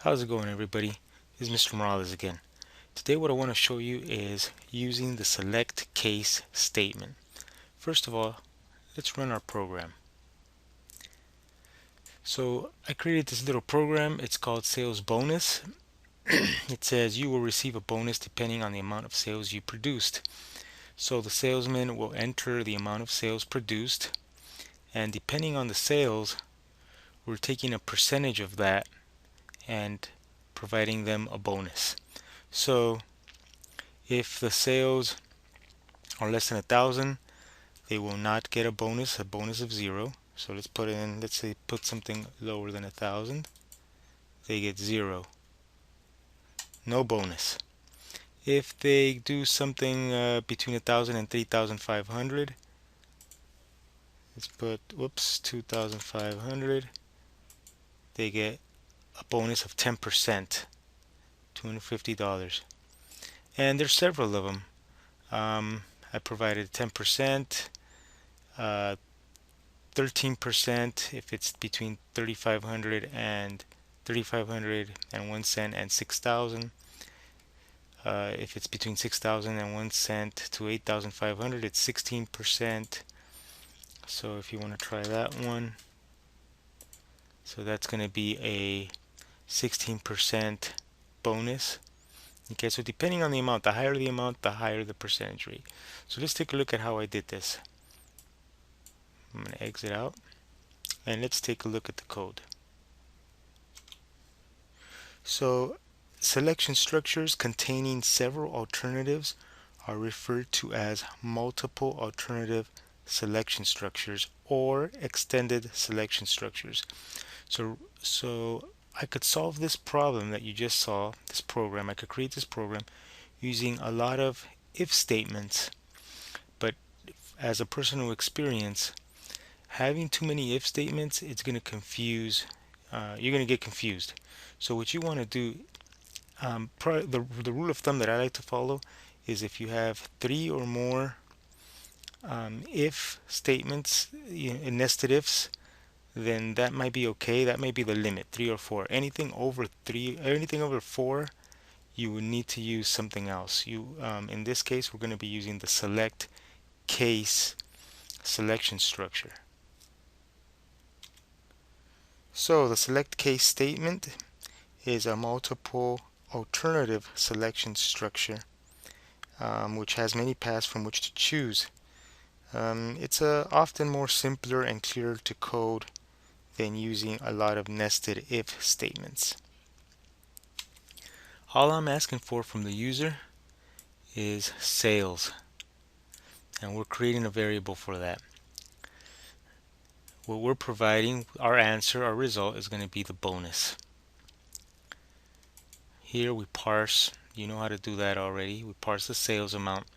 How's it going, everybody? This is Mr. Morales again. Today what I want to show you is using the select case statement. First of all, let's run our program. So I created this little program. It's called Sales Bonus. It says you will receive a bonus depending on the amount of sales you produced. So the salesman will enter the amount of sales produced, and depending on the sales, we're taking a percentage of that and providing them a bonus. So if the sales are less than 1,000, they will not get a bonus of 0. So let's put in, let's say, put something lower than 1,000. They get 0, no bonus. If they do something between 1,000 and 3,500, let's put, 2,500. They get a bonus of 10%, $250. And there's several of them. I provided 10%, 13% if it's between 3,500 and 1 cent and 6,000. If it's between 6,000 and 1 cent to 8,500, it's 16%. So if you want to try that one, so that's going to be a 16% bonus. Okay, so depending on the amount, the higher the amount, the higher the percentage rate. So let's take a look at how I did this. I'm going to exit out and let's take a look at the code. So selection structures containing several alternatives are referred to as multiple alternative selection structures or extended selection structures. So I could solve this problem that you just saw, this program. I could create this program using a lot of if statements, but as a personal experience, having too many if statements, it's going to confuse, you're going to get confused. So what you want to do, the rule of thumb that I like to follow is if you have 3 or more if statements, nested ifs, then that might be okay. That may be the limit, 3 or 4. Anything over 4, you would need to use something else. In this case, we're going to be using the select case selection structure. So the select case statement is a multiple alternative selection structure, which has many paths from which to choose. It's often more simpler and clearer to code than using a lot of nested if statements. All I'm asking for from the user is sales, and we're creating a variable for that. What we're providing, our answer, our result, is going to be the bonus. Here we parse, you know how to do that already. We parse the sales amount.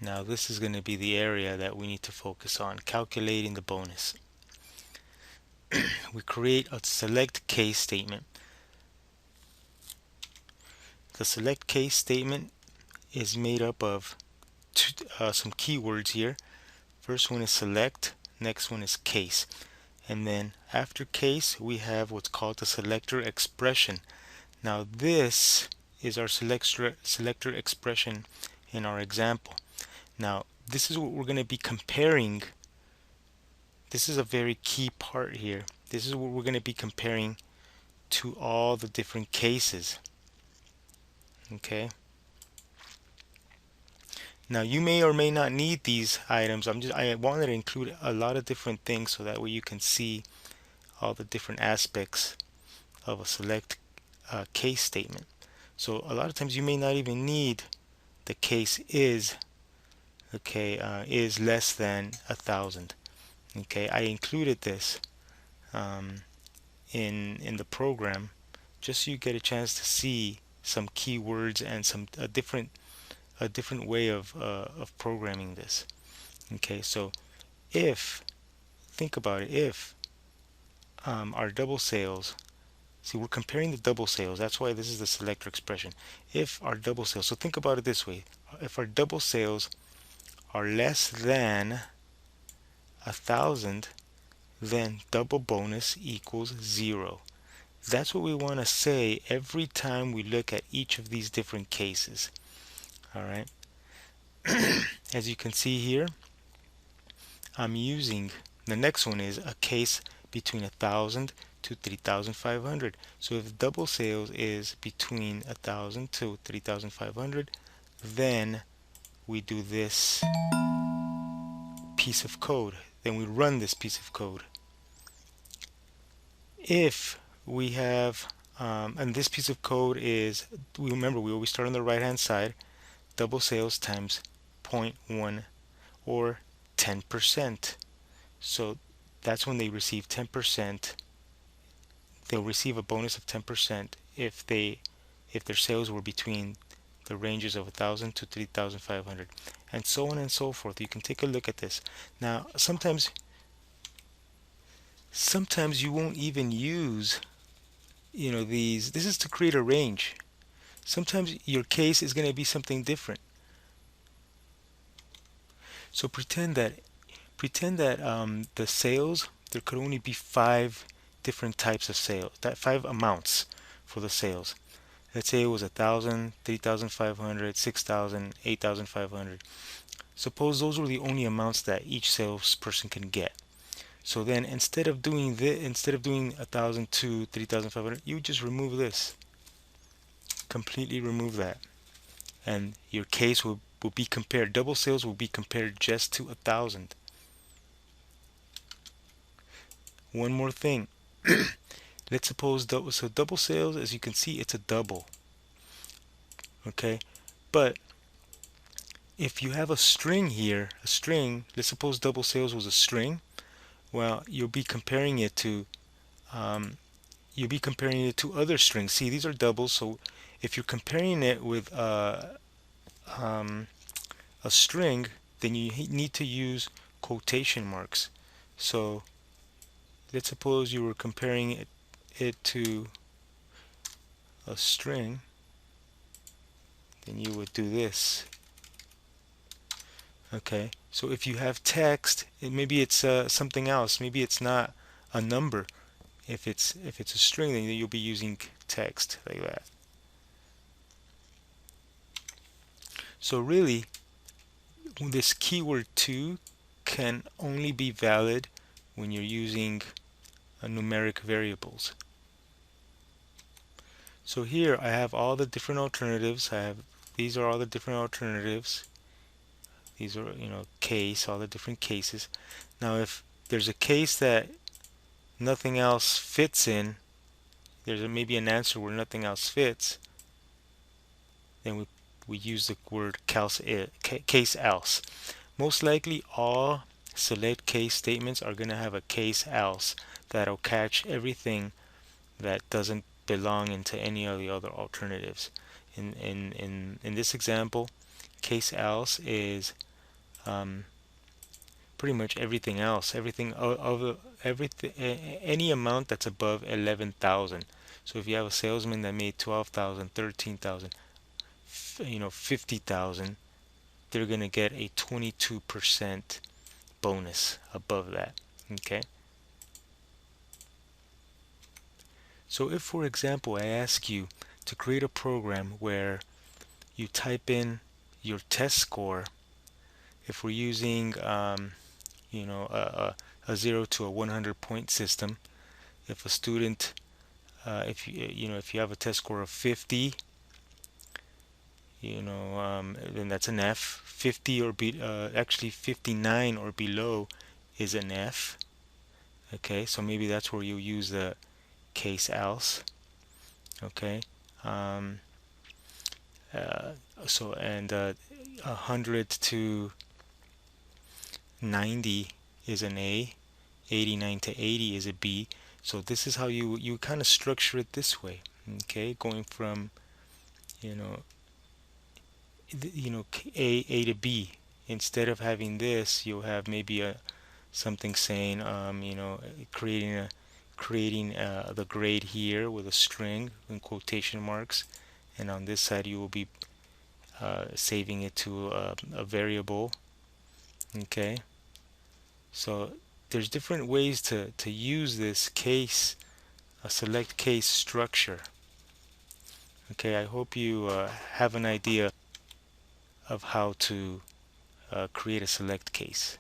Now this is going to be the area that we need to focus on, calculating the bonus. We create a select case statement. The select case statement is made up of some keywords here. First one is select, next one is case, and then after case we have what's called the selector expression. Now this is our selector expression in our example. Now this is what we're going to be comparing. This is a very key part here. This is what we're going to be comparing to all the different cases. Okay. Now you may or may not need these items. I wanted to include a lot of different things so that way you can see all the different aspects of a select case statement. So a lot of times you may not even need the case is, okay, is less than 1,000. Okay, I included this in the program just so you get a chance to see some keywords and some a different way of programming this. Okay, so if, think about it, if our double sales, see, we're comparing the double sales, that's why this is the selector expression. If our double sales, so think about it this way, if our double sales are less than 1,000, then double bonus equals 0. That's what we want to say every time we look at each of these different cases. All right. As you can see here, I'm using the next one is a case between 1,000 to 3,500. So if double sales is between 1,000 to 3,500, then we do this piece of code. Then we run this piece of code. If we have, and this piece of code is, we remember we always start on the right hand side, double sales times 0.1 or 10%. So that's when they receive 10%. They'll receive a bonus of 10% if their sales were between the ranges of 1,000 to 3,500, and so on and so forth. You can take a look at this. Now, sometimes you won't even use, these. This is to create a range. Sometimes your case is going to be something different. So pretend that the sales, there could only be five different types of sales, that five amounts for the sales. Let's say it was 1,000, 3,500, 6,000, 8,500. Suppose those were the only amounts that each salesperson can get. So then instead of doing 1,000 to 3,500, you would just remove this. Completely remove that. And your case will be compared. Double sales will be compared just to 1,000. One more thing. Let's suppose double sales, as you can see, it's a double. Okay? But if you have a string here, let's suppose double sales was a string. Well, um, you'll be comparing it to other strings. See, these are doubles, so if you're comparing it with um, a string, then you need to use quotation marks. So let's suppose you were comparing it to a string, then you would do this. Okay, so if you have text, maybe it's something else. Maybe it's not a number. If it's a string, then you'll be using text like that. So really, this keyword to can only be valid when you're using numeric variables. So here I have all the different alternatives. These are all the different alternatives. These are, all the different cases. Now if there's a case that nothing else fits in, maybe an answer where nothing else fits, then we use the word case else. Most likely all select case statements are going to have a case else that'll catch everything that doesn't belong into any of the other alternatives. In this example, case else is pretty much everything else, any amount that's above 11,000. So if you have a salesman that made 12,000, 13,000, 50,000, they're going to get a 22% bonus above that. Okay. So if, for example, I ask you to create a program where you type in your test score, if we're using a 0 to a 100 point system, if a student if you have a test score of 50, then that's an F. 50 actually 59 or below is an F. Okay, so maybe that's where you use the case else. Okay. um, so and 100 to 90 is an A. 89 to 80 is a B. So this is how you kind of structure it this way. Okay, going from you know A to B. Instead of having this, you'll have maybe something saying creating the grade here with a string in quotation marks, and on this side you will be saving it to a variable. Okay, so there's different ways to use this case a select case structure. Okay, I hope you have an idea of how to create a select case.